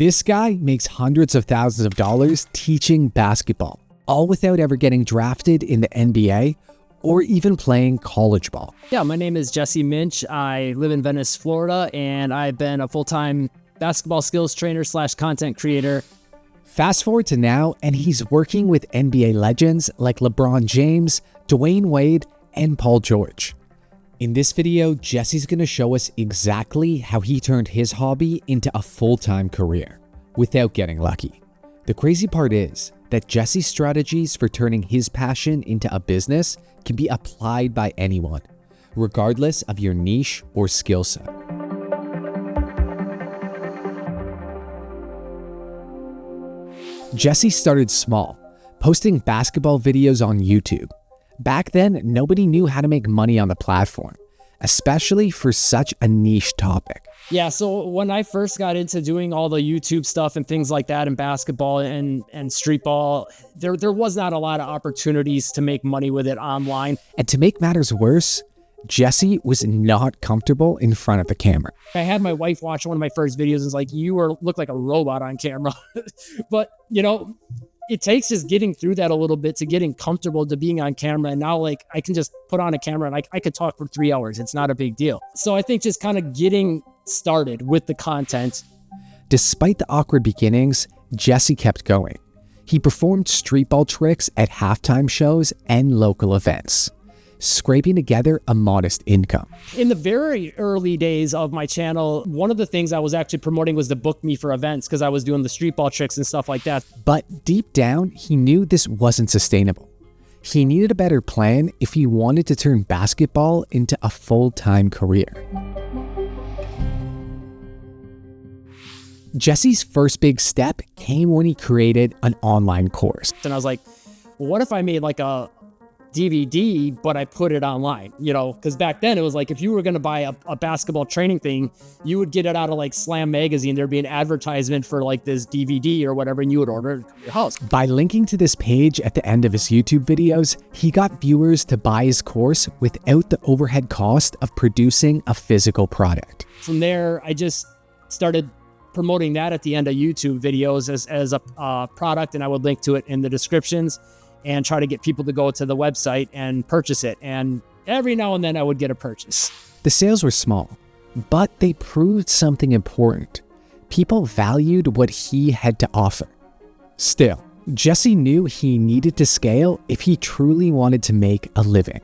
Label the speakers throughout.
Speaker 1: This guy makes hundreds of thousands of dollars teaching basketball, all without ever getting drafted in the NBA or even playing college ball.
Speaker 2: Yeah, my name is Jesse Minch. I live in Venice, Florida, and I've been a full-time basketball skills trainer / content creator.
Speaker 1: Fast forward to now, and he's working with NBA legends like LeBron James, Dwyane Wade, and Paul George. In this video, Jesse's going to show us exactly how he turned his hobby into a full-time career without getting lucky. The crazy part is that Jesse's strategies for turning his passion into a business can be applied by anyone, regardless of your niche or skill set. Jesse started small, posting basketball videos on YouTube. Back then, nobody knew how to make money on the platform, especially for such a niche topic.
Speaker 2: Yeah, so when I first got into doing all the YouTube stuff and things like that in basketball and street ball, there was not a lot of opportunities to make money with it online.
Speaker 1: And to make matters worse, Jesse was not comfortable in front of the camera.
Speaker 2: I had my wife watch one of my first videos and was like, you look like a robot on camera. But, it takes just getting through that a little bit to getting comfortable to being on camera. And now I can just put on a camera and I could talk for 3 hours. It's not a big deal. So I think just kind of getting started with the content.
Speaker 1: Despite the awkward beginnings, Jesse kept going. He performed street ball tricks at halftime shows and local events, scraping together a modest income.
Speaker 2: In the very early days of my channel, one of the things I was actually promoting was to book me for events because I was doing the street ball tricks and stuff like that.
Speaker 1: But deep down, he knew this wasn't sustainable. He needed a better plan if he wanted to turn basketball into a full-time career. Jesse's first big step came when he created an online course.
Speaker 2: And I was like, well, what if I made like a DVD, but I put it online, because back then it was like if you were going to buy a basketball training thing, you would get it out of like Slam magazine. There'd be an advertisement for like this DVD or whatever, and you would order it at your house.
Speaker 1: By linking to this page at the end of his YouTube videos, he got viewers to buy his course without the overhead cost of producing a physical product.
Speaker 2: From there, I just started promoting that at the end of YouTube videos as a product, and I would link to it in the descriptions and try to get people to go to the website and purchase it. And every now and then I would get a purchase.
Speaker 1: The sales were small, but they proved something important. People valued what he had to offer. Still, Jesse knew he needed to scale if he truly wanted to make a living.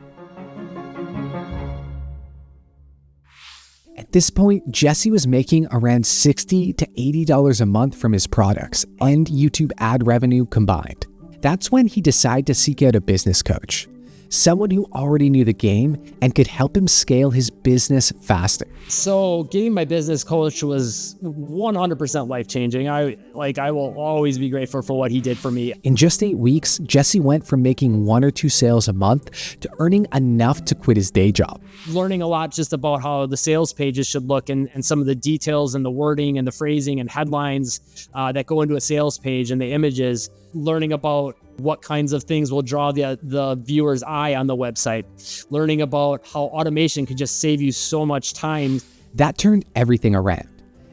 Speaker 1: At this point, Jesse was making around $60 to $80 a month from his products and YouTube ad revenue combined. That's when he decided to seek out a business coach, someone who already knew the game and could help him scale his business faster.
Speaker 2: So getting my business coach was 100% life-changing. I will always be grateful for what he did for me.
Speaker 1: In just 8 weeks, Jesse went from making 1 or 2 sales a month to earning enough to quit his day job.
Speaker 2: Learning a lot just about how the sales pages should look and some of the details and the wording and the phrasing and headlines that go into a sales page and the images. Learning about what kinds of things will draw the viewer's eye on the website. Learning about how automation could just save you so much time.
Speaker 1: That turned everything around,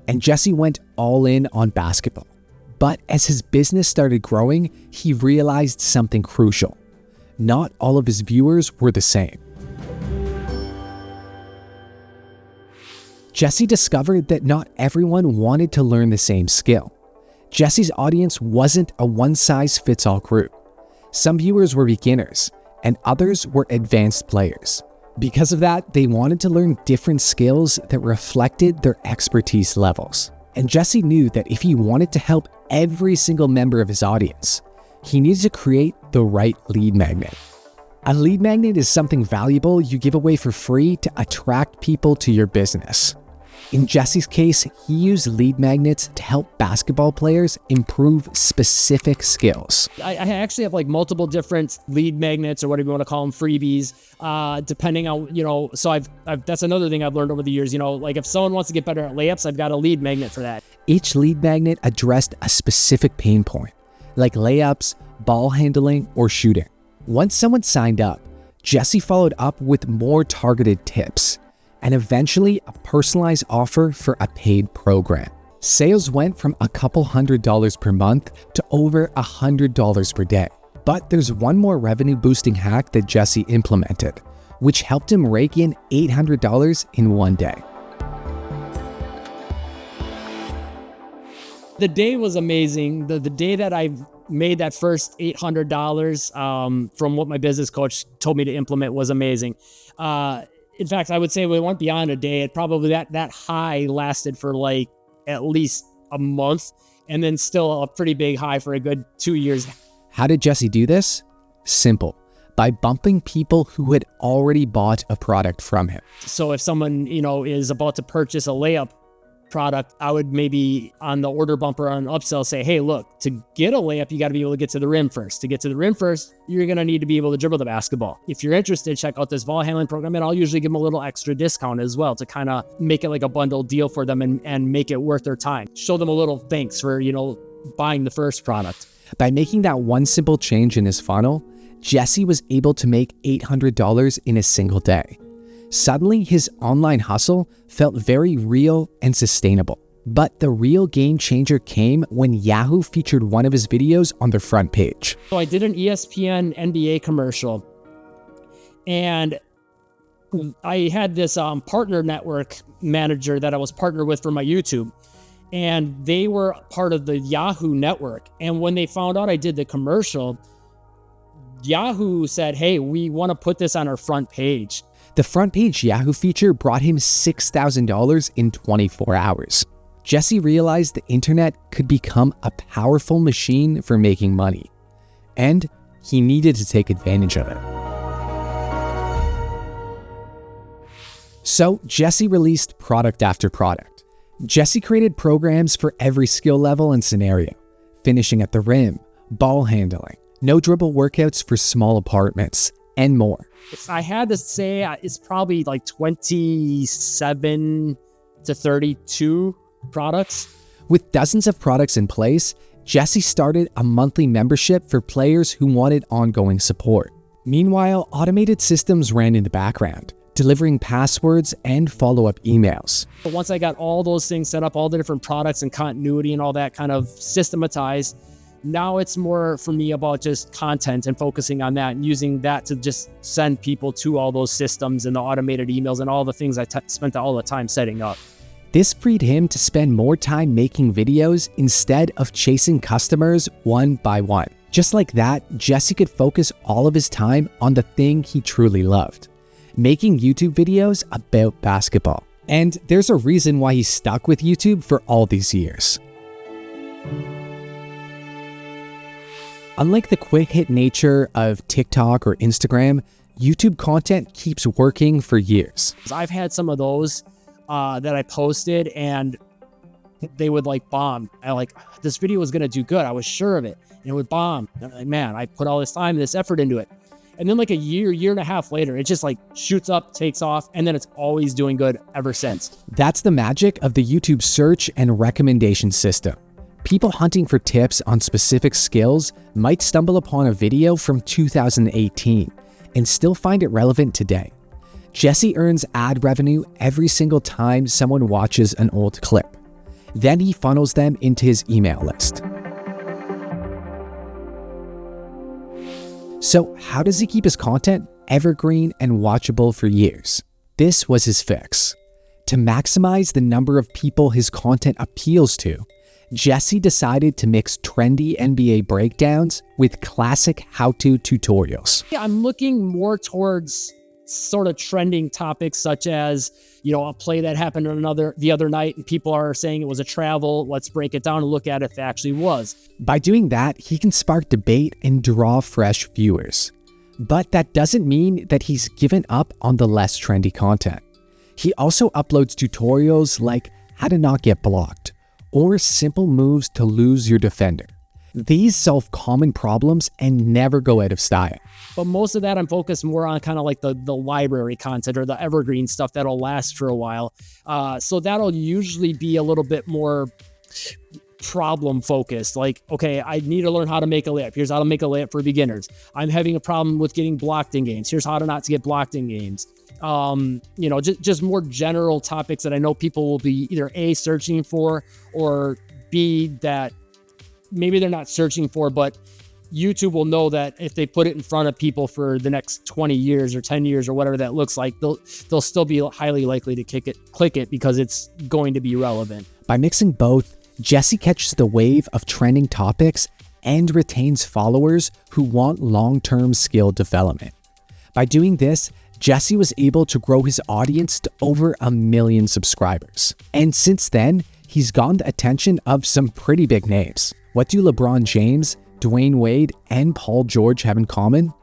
Speaker 1: and Jesse went all in on basketball. But as his business started growing, he realized something crucial. Not all of his viewers were the same. Jesse discovered that not everyone wanted to learn the same skill. Jesse's audience wasn't a one-size-fits-all group. Some viewers were beginners, and others were advanced players. Because of that, they wanted to learn different skills that reflected their expertise levels. And Jesse knew that if he wanted to help every single member of his audience, he needed to create the right lead magnet. A lead magnet is something valuable you give away for free to attract people to your business. In Jesse's case, he used lead magnets to help basketball players improve specific skills.
Speaker 2: I actually have like multiple different lead magnets or whatever you want to call them, freebies, depending on, so I've that's another thing I've learned over the years, like if someone wants to get better at layups, I've got a lead magnet for that.
Speaker 1: Each lead magnet addressed a specific pain point, like layups, ball handling, or shooting. Once someone signed up, Jesse followed up with more targeted tips and eventually a personalized offer for a paid program. Sales went from a couple $100s per month to over $100 per day. But there's one more revenue boosting hack that Jesse implemented, which helped him rake in $800 in one day.
Speaker 2: The day was amazing. The day that I made that first $800 from what my business coach told me to implement was amazing. In fact, I would say we went beyond a day. It probably that high lasted for like at least a month, and then still a pretty big high for a good 2 years.
Speaker 1: How did Jesse do this? Simple. By bumping people who had already bought a product from him.
Speaker 2: So if someone, is about to purchase a layup product, I would maybe on the order bumper on upsell say, hey, look, to get a layup, you got to be able to get to the rim first. To get to the rim first, you're going to need to be able to dribble the basketball. If you're interested, check out this ball handling program, and I'll usually give them a little extra discount as well to kind of make it like a bundle deal for them and make it worth their time. Show them a little thanks for, buying the first product.
Speaker 1: By making that one simple change in his funnel, Jesse was able to make $800 in a single day. Suddenly, his online hustle felt very real and sustainable. But the real game changer came when Yahoo featured one of his videos on their front page.
Speaker 2: So I did an ESPN NBA commercial, and I had this partner network manager that I was partnered with for my YouTube, and they were part of the Yahoo network. And when they found out I did the commercial, Yahoo said, hey, we want to put this on our front page.
Speaker 1: The front page Yahoo feature brought him $6,000 in 24 hours. Jesse realized the internet could become a powerful machine for making money, and he needed to take advantage of it. So Jesse released product after product. Jesse created programs for every skill level and scenario, finishing at the rim, ball handling, no dribble workouts for small apartments, and more.
Speaker 2: If I had to say, it's probably like 27 to 32 products.
Speaker 1: With dozens of products in place, Jesse started a monthly membership for players who wanted ongoing support. Meanwhile, automated systems ran in the background, delivering passwords and follow-up emails.
Speaker 2: But once I got all those things set up, all the different products and continuity and all that kind of systematized, now it's more for me about just content and focusing on that and using that to just send people to all those systems and the automated emails and all the things I spent all the time setting up.
Speaker 1: This freed him to spend more time making videos instead of chasing customers one by one. Just like that, Jesse could focus all of his time on the thing he truly loved, making YouTube videos about basketball. And there's a reason why he stuck with YouTube for all these years. Unlike the quick hit nature of TikTok or Instagram, YouTube content keeps working for years.
Speaker 2: I've had some of those that I posted and they would like bomb. This video was going to do good. I was sure of it. And it would bomb. And I'm like, man, I put all this time and this effort into it. And then like a year and a half later, it just like shoots up, takes off, and then it's always doing good ever since.
Speaker 1: That's the magic of the YouTube search and recommendation system. People hunting for tips on specific skills might stumble upon a video from 2018 and still find it relevant today. Jesse earns ad revenue every single time someone watches an old clip. Then he funnels them into his email list. So how does he keep his content evergreen and watchable for years? This was his fix. To maximize the number of people his content appeals to, Jesse decided to mix trendy NBA breakdowns with classic how-to tutorials.
Speaker 2: Yeah, I'm looking more towards sort of trending topics such as, a play that happened the other night and people are saying it was a travel. Let's break it down and look at if it actually was.
Speaker 1: By doing that, he can spark debate and draw fresh viewers. But that doesn't mean that he's given up on the less trendy content. He also uploads tutorials like how to not get blocked, or simple moves to lose your defender. These solve common problems and never go out of style.
Speaker 2: But most of that I'm focused more on kind of like the library content or the evergreen stuff that'll last for a while. So that'll usually be a little bit more problem focused. Like, okay, I need to learn how to make a layup. Here's how to make a layup for beginners. I'm having a problem with getting blocked in games. Here's how to not to get blocked in games. Just more general topics that I know people will be either A, searching for, or B, that maybe they're not searching for, but YouTube will know that if they put it in front of people for the next 20 years or 10 years or whatever that looks like, they'll still be highly likely to click it because it's going to be relevant.
Speaker 1: By mixing both, Jesse catches the wave of trending topics and retains followers who want long-term skill development. By doing this, Jesse was able to grow his audience to over 1 million subscribers. And since then, he's gotten the attention of some pretty big names. What do LeBron James, Dwyane Wade, and Paul George have in common?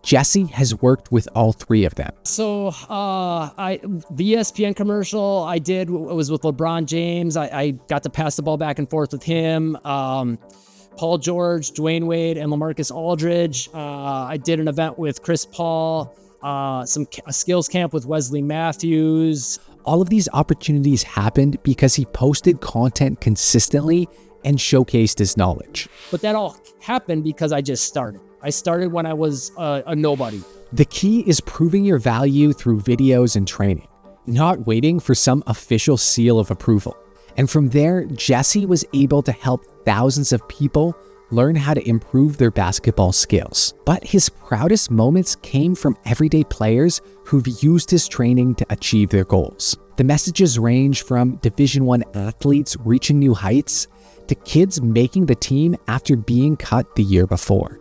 Speaker 1: Jesse has worked with all three of them.
Speaker 2: So the ESPN commercial I did was with LeBron James. I got to pass the ball back and forth with him. Paul George, Dwyane Wade, and LaMarcus Aldridge. I did an event with Chris Paul, a skills camp with Wesley Matthews.
Speaker 1: All of these opportunities happened because he posted content consistently and showcased his knowledge.
Speaker 2: But that all happened because I just started. I started when I was a nobody.
Speaker 1: The key is proving your value through videos and training, not waiting for some official seal of approval. And from there, Jesse was able to help thousands of people learn how to improve their basketball skills. But his proudest moments came from everyday players who've used his training to achieve their goals. The messages range from Division I athletes reaching new heights to kids making the team after being cut the year before.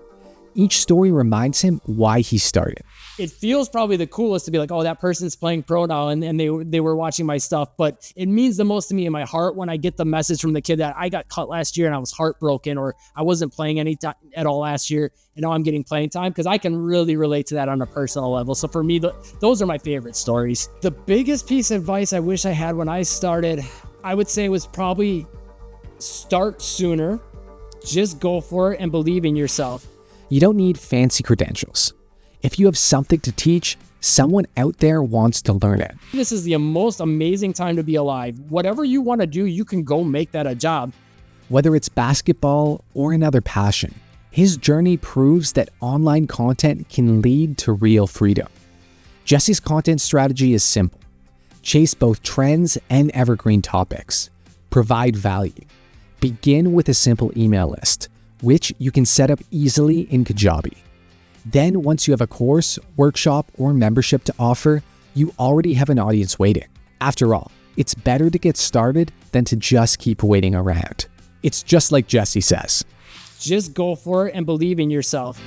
Speaker 1: Each story reminds him why he started.
Speaker 2: It feels probably the coolest to be like, oh, that person's playing pro now and they were watching my stuff. But it means the most to me in my heart when I get the message from the kid that I got cut last year and I was heartbroken, or I wasn't playing any time at all last year and now I'm getting playing time, because I can really relate to that on a personal level. So for me, those are my favorite stories. The biggest piece of advice I wish I had when I started, I would say, was probably start sooner, just go for it and believe in yourself.
Speaker 1: You don't need fancy credentials. If you have something to teach, someone out there wants to learn it.
Speaker 2: This is the most amazing time to be alive. Whatever you want to do, you can go make that a job.
Speaker 1: Whether it's basketball or another passion, his journey proves that online content can lead to real freedom. Jesse's content strategy is simple. Chase both trends and evergreen topics. Provide value. Begin with a simple email list, which you can set up easily in Kajabi. Then once you have a course, workshop, or membership to offer, you already have an audience waiting. After all, it's better to get started than to just keep waiting around. It's just like Jesse says.
Speaker 2: Just go for it and believe in yourself.